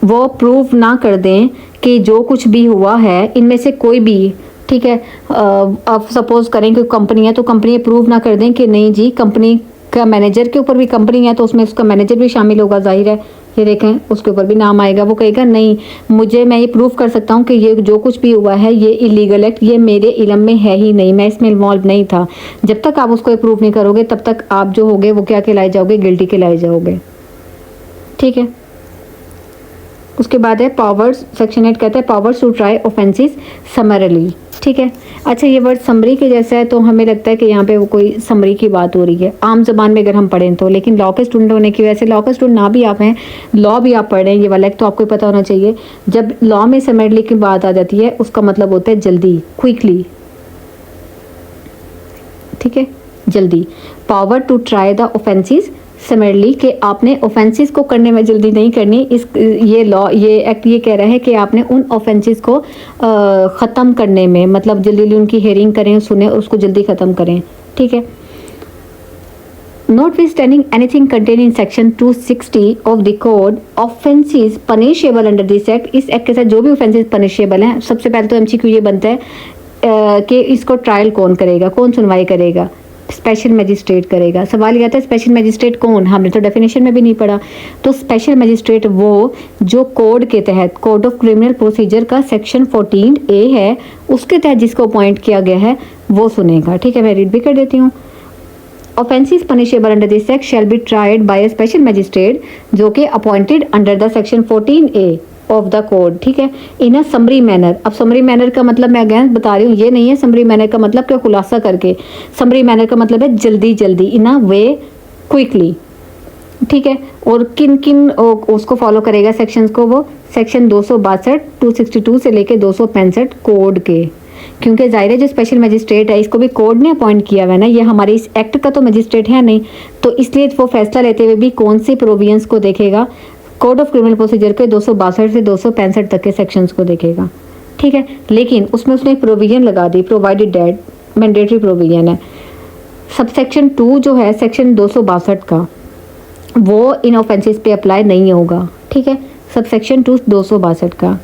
वो प्रूव ना कर दें कि जो कुछ भी हुआ है इनमें से कोई भी, ठीक है। अब सपोज करें कि कंपनी है तो कंपनी प्रूव ना कर दें कि नहीं जी कंपनी का मैनेजर के ऊपर भी कंपनी है तो उसमें उसका मैनेजर भी शामिल होगा, जाहिर है, ये देखें उसके ऊपर भी नाम आएगा। वो कहेगा नहीं मैं ये प्रूव कर सकता हूँ कि ये जो कुछ भी हुआ है ये इलीगल एक्ट, ये मेरे इल्म में है ही नहीं, मैं इसमें इन्वॉल्व नहीं था। जब तक आप उसको प्रूव नहीं करोगे तब तक आप जो होगे वो क्या कहलाए जाओगे, गिल्टी कहलाए जाओगे, ठीक है। उसके बाद है पावर्स, सेक्शन 8 कहता है पावर्स टू ट्राई ऑफेंसेस समरली, ठीक है। अच्छा ये वर्ड समरी के जैसा है तो हमें लगता है कि यहाँ पे वो कोई समरी की बात हो रही है आम जबान में अगर हम पढ़ें तो, लेकिन लॉ के स्टूडेंट होने की वजह से, लॉ का स्टूडेंट ना भी आप हैं, लॉ भी आप पढ़ रहे हैं, ये वाला तो आपको पता होना चाहिए। जब लॉ में समरली की बात आ जाती है उसका मतलब होता है जल्दी, क्विकली, ठीक है, जल्दी। Power to try the offences similarly कि आपने ऑफेंसेस को करने में जल्दी नहीं करनी। इस ये लॉ, ये एक्ट ये कह रहा है कि आपने उन ऑफेंसेस को ख़त्म करने में, मतलब जल्दी जल्दी उनकी हेयरिंग करें, सुने और उसको जल्दी ख़त्म करें, ठीक है। Notwithstanding anything contained in section 260 of the code, offences punishable under this act, इस एक्ट के साथ जो भी ऑफेंसेस पनिशेबल हैं, सबसे पहले तो एमसीक्यू ये बनता है कि इसको ट्रायल कौन करेगा, कौन सुनवाई करेगा, स्पेशल मजिस्ट्रेट करेगा। सवाल ये आता है स्पेशल मजिस्ट्रेट कौन, हमने तो डेफिनेशन में भी नहीं पढ़ा। तो स्पेशल मजिस्ट्रेट वो जो कोड के तहत, कोड ऑफ क्रिमिनल प्रोसीजर का सेक्शन 14A है उसके तहत जिसको अपॉइंट किया गया है वो सुनेगा, ठीक है। मैं रीड भी कर देती हूँ। Offences punishable under this act shall be tried by a special magistrate जो कि appointed under the section 14A of the code, ठीक है, इन अ समरी मैनर। अब समरी मैनर का मतलब मैं अगेन बता रही हूँ, ये नहीं है समरी मैनर का मतलब क्या खुलासा करके, समरी मैनर का मतलब है जल्दी जल्दी, इन अ वे, क्विकली, ठीक है। और किन किन उसको फॉलो करेगा सेक्शंस को, वो सेक्शन 262, 262 से लेके 265 कोड के, क्योंकि जाहिर है जो स्पेशल मजिस्ट्रेट है इसको भी कोड ने अपॉइंट किया हुआ है ना, ये हमारे इस एक्ट का तो मजिस्ट्रेट है नहीं, तो इसलिए वो फैसला लेते हुए भी कौन से प्रोविजंस को देखेगा, कोड ऑफ क्रिमिनल प्रोसीजर के 262 से 265 तक के सेक्शंस को देखेगा, ठीक है। लेकिन उसमें उसने एक प्रोविजन लगा दी, प्रोवाइडेड डेट, मैंडेटरी प्रोविजन है। सब सेक्शन 2 जो है सेक्शन 262 का, वो इन ऑफेंसेस पे अप्लाई नहीं होगा, ठीक है। सबसेक्शन 2 262 का।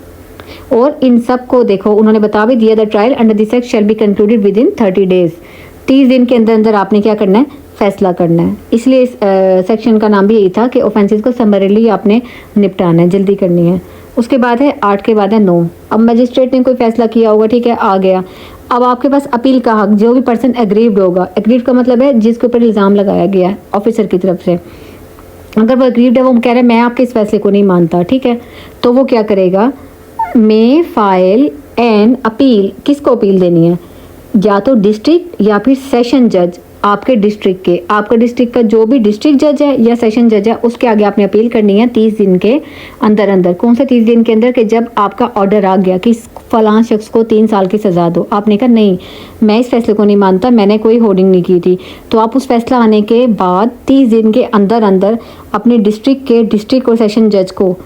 और इन सब को देखो उन्होंने बता भी दिया, the trial under this act shall be concluded with in 30 days. 30 दिन के अंदर अंदर आपने क्या करना है, फैसला करना है। इसलिए इस सेक्शन का नाम भी यही था कि ऑफेंसेस को समरली आपने निपटाना है, जल्दी करनी है। उसके बाद है 8 के बाद है 9। अब मजिस्ट्रेट ने कोई फैसला किया होगा, ठीक है, आ गया। अब आपके पास अपील का हक, जो भी पर्सन एग्रीव्ड होगा, एग्रीव्ड का मतलब है जिसके ऊपर इल्ज़ाम लगाया गया है ऑफिसर की तरफ से, अगर वो एग्रीव्ड है, वो कह रहा है मैं आपके इस फैसले को नहीं मानता, ठीक है, तो वो क्या करेगा, मे फाइल एन अपील। किसको अपील देनी है, या तो डिस्ट्रिक्ट या फिर सेशन जज आपके डिस्ट्रिक्ट के, आपका डिस्ट्रिक्ट का जो भी डिस्ट्रिक्ट जज है या सेशन जज है उसके आगे आपने अपील करनी है 30 दिन के अंदर अंदर। कौन से 30 दिन के अंदर, कि जब आपका ऑर्डर आ गया कि फलां शख्स को 3 साल की सज़ा दो, आपने कहा नहीं मैं इस फैसले को नहीं मानता, मैंने कोई होर्डिंग नहीं की थी, तो आप उस फैसला आने के बाद 30 दिन के अंदर अंदर अपने डिस्ट्रिक्ट के डिस्ट्रिक्ट और सेशन जज को,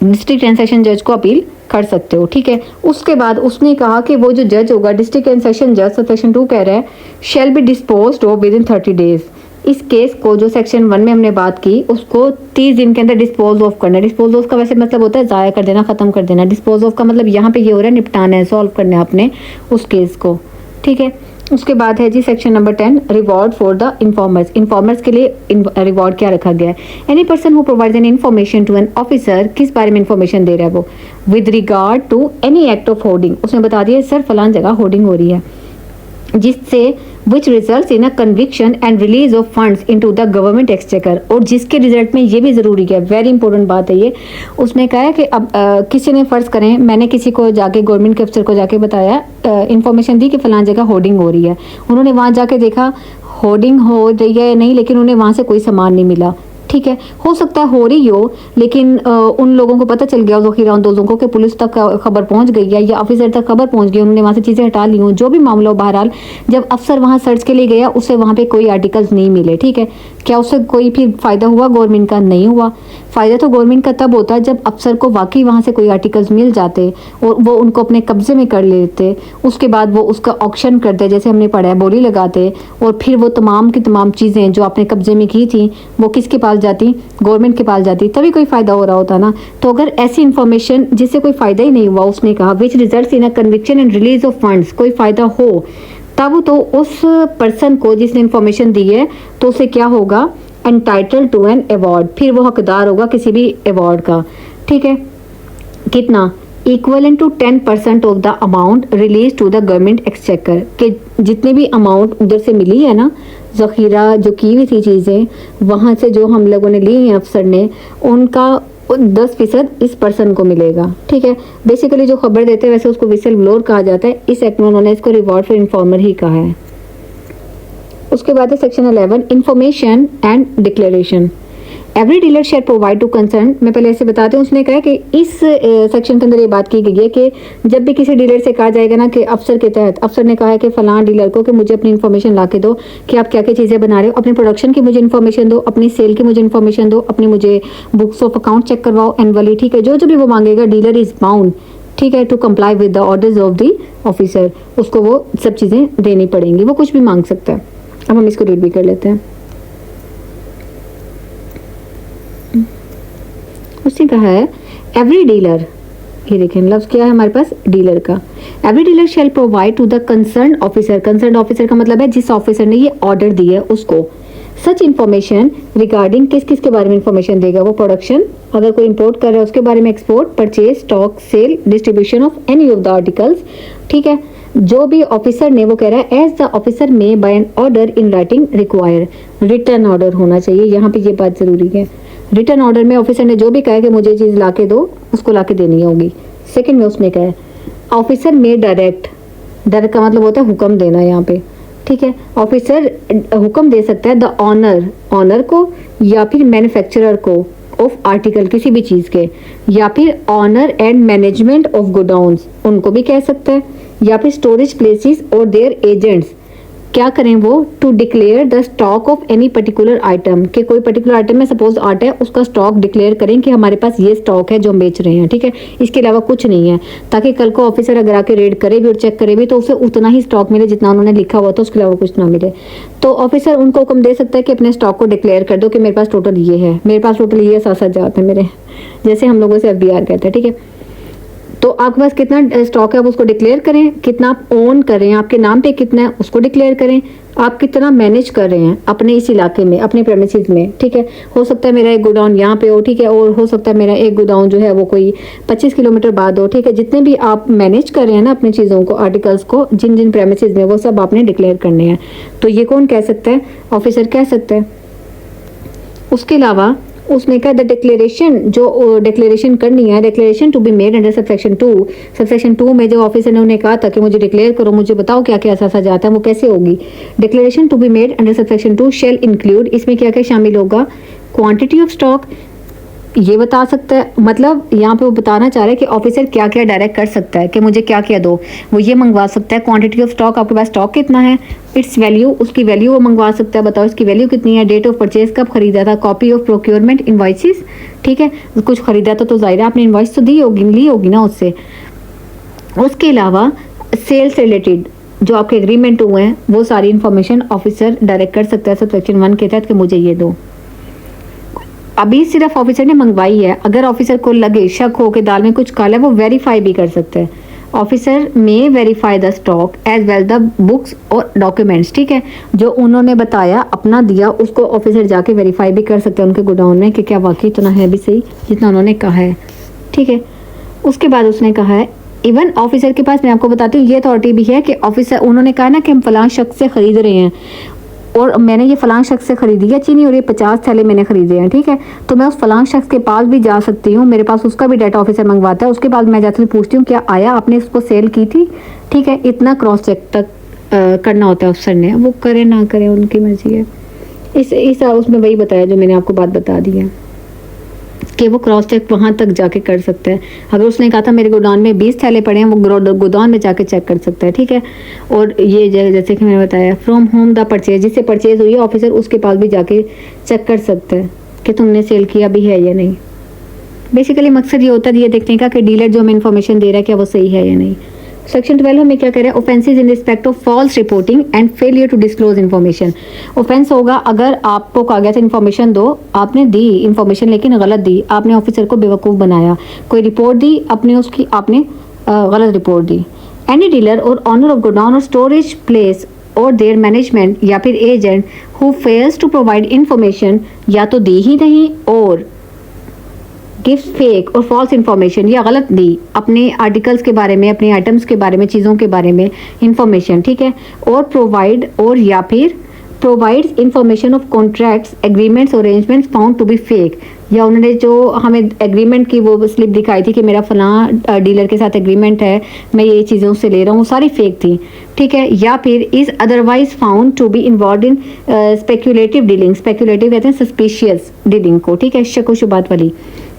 डिस्ट्रिक्ट एंड सेशन जज को अपील कर सकते हो, ठीक है। उसके बाद उसने कहा कि वो जो जज होगा डिस्ट्रिक्ट एंड सेशन जज, सेक्शन 2 कह रहा है shall be disposed of with in 30 days. इस केस को जो सेक्शन 1 में हमने बात की उसको 30 दिन के अंदर डिस्पोज ऑफ करना है। डिस्पोज ऑफ का वैसे मतलब होता है ज़ाया कर देना, ख़त्म कर देना। डिस्पोज ऑफ का मतलब यहाँ पे ये हो रहा है निपटाना है, सॉल्व करना है आपने उस केस को, ठीक है। उसके बाद है जी section number 10, reward for the informers. Informers के लिए रिवॉर्ड क्या रखा गया है, any person who provides an information to an officer, किस बारे में इन्फॉर्मेशन दे रहा है वो, with regard to any act of hoarding, उसने बता दिया सर फलान जगह होर्डिंग हो रही है, जिससे which result in a conviction and release of funds into the government exchequer, और जिसके रिजल्ट में ये भी ज़रूरी है, वेरी इंपॉर्टेंट बात है ये। उसने कहा है कि अब किसी ने फ़र्ज़ करें मैंने किसी को जाके गवर्नमेंट के अफसर को जाके बताया, इन्फॉर्मेशन दी कि फ़लान जगह होर्डिंग हो रही है, उन्होंने वहाँ जाके देखा होर्डिंग हो रही है या नहीं, लेकिन उन्हें वहाँ से कोई सामान नहीं मिला, ठीक है। हो सकता है हो रही हो लेकिन उन लोगों को पता चल गया, ज़खीरा अंदोज़ों को, कि पुलिस तक खबर पहुंच गई है या ऑफिसर तक खबर पहुंच गई, उन्होंने वहाँ से चीज़ें हटा ली हों, जो भी मामला हो, बहरहाल जब अफसर वहाँ सर्च के लिए गया उससे वहाँ पे कोई आर्टिकल्स नहीं मिले, ठीक है। क्या उससे कोई भी फ़ायदा हुआ गवर्नमेंट का, नहीं हुआ। फ़ायदा तो गवर्नमेंट का तब होता है जब अफसर को वाकई वहाँ से कोई आर्टिकल्स मिल जाते और वो उनको अपने कब्जे में कर लेते, उसके बाद वो उसका ऑक्शन करते, जैसे हमने पढ़ा है बोली लगाते, और फिर वो तमाम की तमाम चीज़ें जो आपने कब्जे में की थी वो किसके पास जाती, गवर्नमेंट के पास जाती, तभी कोई फ़ायदा हो रहा होता ना। तो अगर ऐसी इन्फॉर्मेशन जिससे कोई फ़ायदा ही नहीं हुआ, उसने कहा which results in a conviction and release of funds, कोई फ़ायदा हो, तब तो उस पर्सन को जिसने इन्फॉर्मेशन दी है तो उसे क्या होगा, एंटाइटल टू एन अवार्ड, फिर वो हकदार होगा किसी भी अवार्ड का, ठीक है। कितना, equivalent to 10% of the amount release to the government exchequer, के जितने भी अमाउंट उधर से मिली है ना, ज़खीरा जो की हुई थी चीज़ें वहाँ से जो हम लोगों ने ली हैं अफसर ने, उनका 10% इस पर्सन को मिलेगा, ठीक है। बेसिकली जो खबर देते हैं वैसे उसको विसल ब्लोअर कहा जाता है, इस एक्ट में उन्होंने इसको रिवॉर्ड फॉर इन्फॉर्मर ही कहा है। उसके बाद है section 11, information and declaration. Every dealer shall provide to concern, मैं पहले ऐसे बताती हूँ, उसने कहा कि इस सेक्शन के अंदर ये बात की गई है कि जब भी किसी डीलर से कहा जाएगा ना कि अफसर के तहत, अफसर ने कहा है कि फलां डीलर को कि मुझे अपनी इन्फॉर्मेशन ला के दो कि आप क्या क्या चीज़ें बना रहे हो, अपनी प्रोडक्शन की मुझे इन्फॉर्मेशन दो, अपनी सेल की मुझे इन्फॉर्मेशन दो, अपनी मुझे बुक्स ऑफ अकाउंट चेक करवाओ एनुअली, ठीक है। जो जो भी वो मांगेगा डीलर इज़ बाउंड, ठीक है, to comply with the orders of the officer, उसको वो सब चीज़ें देनी पड़ेंगी, वो कुछ भी मांग सकता है। अब हम इसको रीड भी कर लेते हैं। उसने कहा है एवरी डीलर, ये देखें लफ्ज़ क्या है हमारे पास, डीलर का। Every dealer shall provide to the concern officer, concern officer का मतलब है जिस ऑफिसर ने ये ऑर्डर दिया है उसको, सच इन्फॉर्मेशन रिगार्डिंग, किस किस के बारे में इन्फॉर्मेशन देगा वो, प्रोडक्शन, अगर कोई इंपोर्ट कर रहा है उसके बारे में, export, purchase, stock, sale, distribution of any of the articles, ठीक है। जो भी ऑफिसर ने, वो कह रहा है as the officer may by an order in writing require, written order होना चाहिए, यहाँ पे ये बात जरूरी है। रिटर्न ऑर्डर में ऑफिसर ने जो भी कहा कि मुझे चीज़ ला के दो, उसको ला के देनी होगी। सेकेंड में उसने कहा है ऑफिसर में डायरेक्ट, डायरेक्ट का मतलब होता है हुक्म देना यहाँ पे, ठीक है। ऑफिसर हुक्म दे सकता है द ऑनर, ऑनर को या फिर मैन्युफैक्चरर को ऑफ आर्टिकल, किसी भी चीज़ के, या फिर owner and management of godowns, उनको भी कह सकता है, या फिर स्टोरेज प्लेसेस और देयर एजेंट्स क्या करें वो, to declare the stock of any particular item, कि कोई पर्टिकुलर आइटम में सपोज आटा है, उसका स्टॉक डिक्लेयर करें कि हमारे पास ये स्टॉक है जो हम बेच रहे हैं, ठीक है, इसके अलावा कुछ नहीं है, ताकि कल को ऑफिसर अगर आके रेड करे भी और चेक करे भी तो उसे उतना ही स्टॉक मिले जितना उन्होंने लिखा हुआ था, उसके अलावा कुछ ना मिले। तो ऑफिसर उनको हुक्म दे सकता है कि अपने स्टॉक को डिक्लेयर कर दो कि मेरे पास टोटल ये है, मेरे पास टोटल ये 7 जाते हैं मेरे, जैसे हम लोगों से FBR कहते हैं, ठीक है। तो आपके पास कितना स्टॉक है आप उसको डिक्लेयर करें, कितना आप ओन कर रहे हैं, आपके नाम पे कितना है उसको डिक्लेयर करें, आप कितना मैनेज कर रहे हैं अपने इस इलाके में, अपने प्रेमिसेस में, ठीक है। हो सकता है मेरा एक गोडाउन यहाँ पे हो, ठीक है, और हो सकता है मेरा एक गोडाउन जो है वो कोई 25 किलोमीटर बाद हो, ठीक है। जितने भी आप मैनेज कर रहे हैं ना अपनी चीज़ों को, आर्टिकल्स को, जिन जिन प्रेमिसेस में, वो सब आपने डिक्लेयर करने हैं। तो ये कौन कह सकता है, ऑफिसर कह सकता है। उसके अलावा उसने कहा द डिक्लेरेशन, जो डिक्लेरेशन करनी है, declaration to be made under subsection 2, subsection 2 में जो ऑफिसर ने उन्हें कहा था कि मुझे डिक्लेयर करो, मुझे बताओ क्या क्या ऐसा जाता है, वो कैसे होगी। Declaration to be made under subsection 2 shall include, इसमें क्या क्या शामिल होगा, क्वांटिटी ऑफ स्टॉक, ये बता सकता है, मतलब यहाँ पे वो बताना चाह रहा है कि ऑफिसर क्या क्या डायरेक्ट कर सकता है कि मुझे क्या क्या दो, वो ये मंगवा सकता है। क्वांटिटी ऑफ स्टॉक, आपके पास स्टॉक कितना है, इट्स वैल्यू, उसकी वैल्यू वो मंगवा सकता है, बताओ इसकी वैल्यू कितनी है, डेट ऑफ परचेज कब खरीदा था, कॉपी ऑफ प्रोक्योरमेंट इनवॉइसेस, ठीक है, कुछ खरीदा था तो जाहिर है आपने इनवॉइस तो दी होगी, ली होगी ना उससे। उसके अलावा सेल्स रिलेटेड जो आपके एग्रीमेंट हुए हैं वो सारी इन्फॉर्मेशन ऑफिसर डायरेक्ट कर सकता है सबसेक्शन 1 के तहत कि मुझे ये दो। अभी सिर्फ ऑफिसर ने मंगवाई है, अगर ऑफिसर को लगे शक हो कि दाल में कुछ काला है, वो वेरीफाई भी कर सकते हैं। Officer may verify the stock as well the books और डॉक्यूमेंट्स, ठीक है, जो उन्होंने बताया अपना दिया उसको ऑफिसर जाके वेरीफाई भी कर सकते हैं उनके गोडाउन में कि क्या वाकई इतना है भी सही जितना उन्होंने कहा है, ठीक है। उसके बाद उसने कहा है इवन ऑफिसर के पास, मैं आपको बताती हूँ ये अथॉरिटी भी है कि ऑफिसर, उन्होंने कहा ना कि हम फलां शख्स से खरीद रहे हैं और मैंने ये फलां शख्स से खरीदी है चीनी और ये 50 थैले मैंने खरीदे हैं, ठीक है, तो मैं उस फलां शख्स के पास भी जा सकती हूँ, मेरे पास उसका भी डाटा ऑफिसर मंगवाता है, उसके बाद मैं जाती हूँ पूछती हूँ क्या आया, आपने इसको सेल की थी, ठीक है। इतना क्रॉस चेक तक करना होता है अफसर ने, वो करे ना करे उनकी मर्जी है। इस उसमें वही बताया जो मैंने आपको बात बता दी है कि वो क्रॉस चेक वहाँ तक जाके कर सकता है। अगर उसने कहा था मेरे गोदान में 20 थैले पड़े हैं, वो गोदान में जाके चेक कर सकता है, ठीक है। और ये जैसे कि मैंने बताया फ्रॉम होम द परचेज, जिससे परचेज हुई है ऑफिसर उसके पास भी जाके चेक कर सकता है कि तुमने सेल किया भी है या नहीं। बेसिकली मकसद ये होता है ये देखने का कि डीलर जो हमें इन्फॉर्मेशन दे रहा है क्या वो सही है या नहीं। सेक्शन 12 में क्या कह रहा है, offences in respect of false reporting and failure to disclose information. Offence होगा अगर आपको कहा गया था इन्फॉर्मेशन दो, आपने दी इन्फॉर्मेशन लेकिन गलत दी, आपने ऑफिसर को बेवकूफ़ बनाया, कोई रिपोर्ट दी आपने उसकी आपने गलत रिपोर्ट दी। एनी डीलर और ऑनर ऑफ गोडाउन और स्टोरेज प्लेस और देयर मैनेजमेंट या फिर agent who fails to provide information, या तो दी ही नहीं और गिव्स फेक और फॉल्स इन्फॉर्मेशन, या गलत दी अपने आर्टिकल्स के बारे में, अपने आइटम्स के बारे में, चीज़ों के बारे में इन्फॉर्मेशन, ठीक है। और प्रोवाइड और या फिर provides information of contracts agreements और arrangements found to be fake, या उन्होंने जो हमें एग्रीमेंट की वो स्लिप दिखाई थी कि मेरा फलां डीलर के साथ एग्रीमेंट है, मैं ये चीज़ों से ले रहा हूँ, वो सारी फेक थी, ठीक है। या फिर is otherwise found to be involve in speculative dealing, speculative कहते हैं सस्पिशियस डीलिंग को, ठीक है, शक व शुबात वाली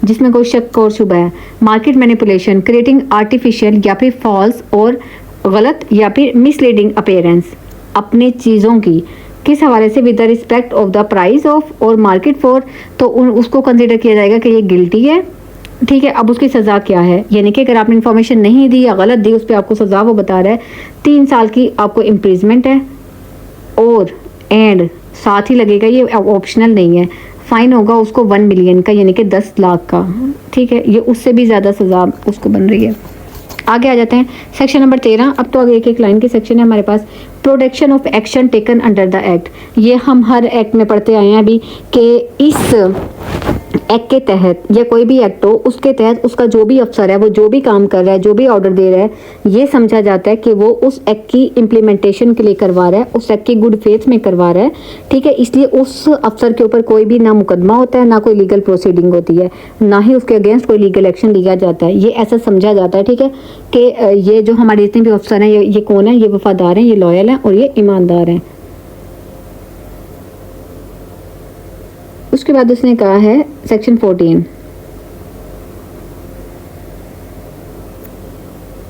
जिसमें कोई शक और शुबा है। मार्केट मैनिपुलेशन, क्रिएटिंग आर्टिफिशियल या फिर फॉल्स और गलत या फिर मिसलीडिंग अपीयरेंस अपने चीज़ों की, किस हवाले से, with the respect of the price of और मार्केट फॉर, तो उसको कंसिडर किया जाएगा कि ये गिल्टी है, ठीक है। अब उसकी सज़ा क्या है, यानी कि अगर आपने इन्फॉर्मेशन नहीं दी या गलत दी उस पर आपको सज़ा वो बता रहा है 3 साल की आपको इम्प्रिजमेंट है और एंड साथ ही लगेगा, ये ऑप्शनल नहीं है, फाइन होगा उसको 1 मिलियन का यानी कि 10 लाख का, ठीक है। ये उससे भी ज़्यादा सज़ा उसको बन रही है। आगे आ जाते हैं सेक्शन नंबर 13। अब तो आगे एक एक लाइन की सेक्शन है हमारे पास। Protection of action taken under the act, ये हम हर एक्ट में पढ़ते आए हैं अभी कि इस एक्ट के तहत या कोई भी एक्ट हो उसके तहत उसका जो भी अफसर है वो जो भी काम कर रहा है, जो भी ऑर्डर दे रहा है, ये समझा जाता है कि वो उस एक्ट की इम्प्लीमेंटेशन के लिए करवा रहा है, उस एक्ट की गुड फेथ में करवा रहा है, ठीक है। इसलिए उस अफसर के ऊपर कोई भी ना मुकदमा होता है, ना कोई लीगल प्रोसीडिंग होती है, ना ही उसके अगेंस्ट कोई लीगल एक्शन लिया जाता है। ये ऐसा समझा जाता है, ठीक है, कि ये जो हमारे जितने भी अफसर हैं ये कौन है, ये वफादार हैं, ये लॉयल हैं और ये ईमानदार हैं। उसके बाद उसने कहा है section 14,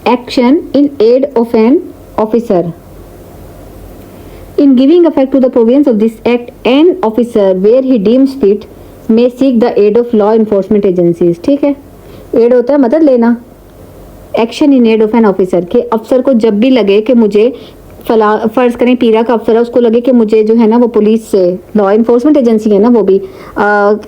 action in aid of an officer, in giving effect to the provisions of this act an officer where he deems fit may seek the aid of law enforcement agencies. ठीक है, एड होता है मदद लेना, action in aid of an officer, के अफसर को जब भी लगे कि मुझे फर्ज करें पीरा का अफसर है, उसको लगे कि मुझे जो है ना वो पुलिस से, लॉ इन्फोर्समेंट एजेंसी है ना वो भी,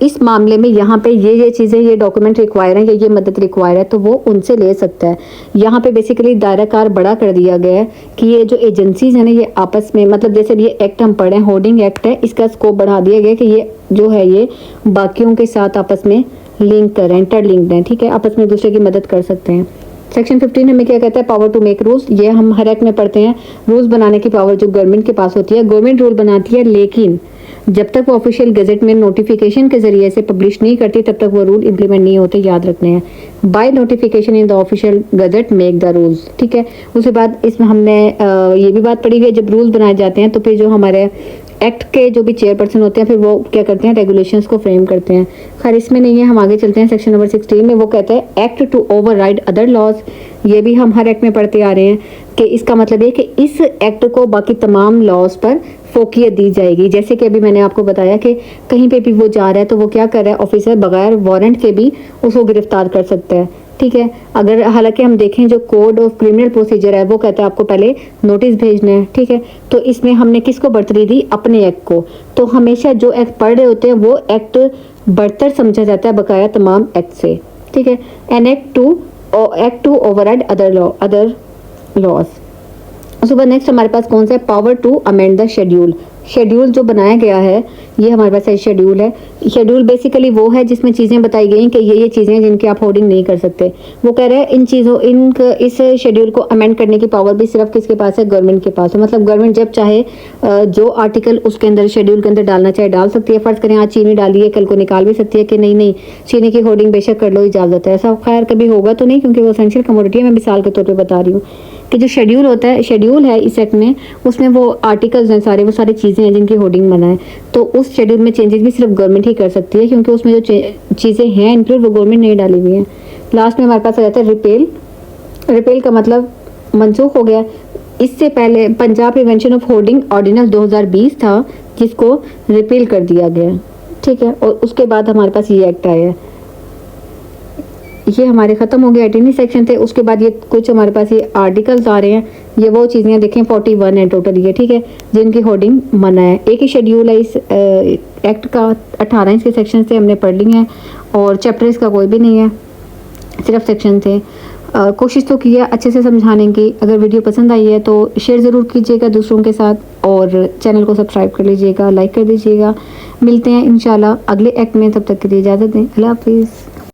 इस मामले में यहाँ पे ये चीज़ें, ये डॉक्यूमेंट रिक्वायर है या ये मदद रिक्वायर है, तो वो उनसे ले सकता है। यहाँ पे बेसिकली दायरा कार बड़ा कर दिया गया है कि ये जो एजेंसीज है ना ये आपस में, मतलब जैसे ये एक्ट हम पढ़े, होर्डिंग एक्ट है, इसका स्कोप बढ़ा दिया गया कि ये जो है ये बाकियों के साथ आपस में लिंक कर रहे हैं, इंटरलिंक्ड हैं। ठीक है, आपस में एक दूसरे की मदद कर सकते हैं। सेक्शन 15 हमें क्या कहता है, पावर टू मेक रूल्स। ये हम हर एक्ट में पढ़ते हैं, रूल्स बनाने की पावर जो गवर्नमेंट के पास होती है। गवर्नमेंट रूल बनाती है, लेकिन जब तक वो ऑफिशियल गजट में नोटिफिकेशन के जरिए से पब्लिश नहीं करती तब तक वो रूल इंप्लीमेंट नहीं होते, याद रखने हैं। By notification in the official gazette make the rules. ठीक है, उसके बाद इसमें हमने ये भी बात पढ़ी है, जब रूल्स बनाए जाते हैं तो फिर जो हमारे एक्ट के जो भी चेयरपर्सन होते हैं फिर वो क्या करते हैं, रेगुलेशंस को फ्रेम करते हैं। खैर इसमें नहीं है, हम आगे चलते हैं। सेक्शन नंबर 16 में वो कहता है act to override other laws. ये भी हम हर एक्ट में पढ़ते आ रहे हैं कि इसका मतलब ये कि इस एक्ट को बाकी तमाम लॉज पर फोकियत दी जाएगी। जैसे कि अभी मैंने आपको बताया कि कहीं पे भी वो जा रहा है तो वो क्या कर रहा है, ऑफिसर बगैर वारंट के भी उसको गिरफ्तार कर सकता है। ठीक है, अगर हालांकि हम देखें जो कोड ऑफ क्रिमिनल प्रोसीजर है वो कहता है आपको पहले नोटिस भेजना है। ठीक है, तो इसमें हमने किसको बढ़तरी दी, अपने एक्ट को। तो हमेशा जो एक्ट पढ़ रहे होते हैं वो एक्ट बढ़तर समझा जाता है बकाया तमाम एक्ट से। ठीक है, an act to override other laws. उसके बाद नेक्स्ट हमारे पास कौन सा है, power to amend the schedule. Schedule जो बनाया गया है ये हमारे पास शेड्यूल है। शेड्यूल बेसिकली वो है जिसमें चीज़ें बताई गई कि ये चीज़ें हैं जिनकी आप होर्डिंग नहीं कर सकते। वो कह रहे हैं इन चीज़ों इस शेड्यूल को अमेंड करने की पावर भी सिर्फ किसके पास है, गवर्नमेंट के पास है। मतलब गवर्नमेंट जब चाहे जो आर्टिकल उसके अंदर शेड्यूल के अंदर डालना चाहे डाल सकती है। फर्ज करें आज चीनी डाली है, कल को निकाल भी सकती है कि नहीं चीनी की होर्डिंग बेशक कर लो, इजाज़त है। ऐसा खैर कभी होगा तो नहीं, क्योंकि वो एसेंशियल कमोडिटी है। मैं मिसाल के तौर पर बता रही हूँ कि जो शेड्यूल होता है, शेड्यूल है इस एक्ट में, उसमें वो आर्टिकल्स हैं सारे, वो सारी चीज़ें हैं जिनकी होर्डिंग मना है। तो उस शेड्यूल में चेंजेस भी सिर्फ गवर्नमेंट ही कर सकती है, क्योंकि उसमें जो चीज़ें हैं इंक्लूड वो गवर्नमेंट नहीं डाली हुई हैं। लास्ट में हमारे पास आ जाता है रिपेल। रिपेल का मतलब मनसूख हो गया। इससे पहले Punjab prevention of hoarding ordinance 2020 था जिसको रिपेल कर दिया गया। ठीक है, और उसके बाद हमारे पास ये एक्ट आया है। ये हमारे ख़त्म हो गए 18 सेक्शन थे। उसके बाद ये कुछ हमारे पास ये आर्टिकल्स आ रहे हैं। ये वो चीज़ें देखें 41 है टोटल ये। ठीक है, जिनकी होर्डिंग मना है। एक ही शेड्यूल है इस एक्ट का, 18 इसके सेक्शन से हमने पढ़ ली हैं और चैप्टर इसका कोई भी नहीं है, सिर्फ सेक्शन थे। कोशिश तो की है अच्छे से समझाने की। अगर वीडियो पसंद आई है तो शेयर ज़रूर कीजिएगा दूसरों के साथ और चैनल को सब्सक्राइब कर लीजिएगा, लाइक कर दीजिएगा। मिलते हैं इंशाल्लाह अगले एक्ट में, तब तक के लिए इजाज़त दें। अल्लाह हाफिज़।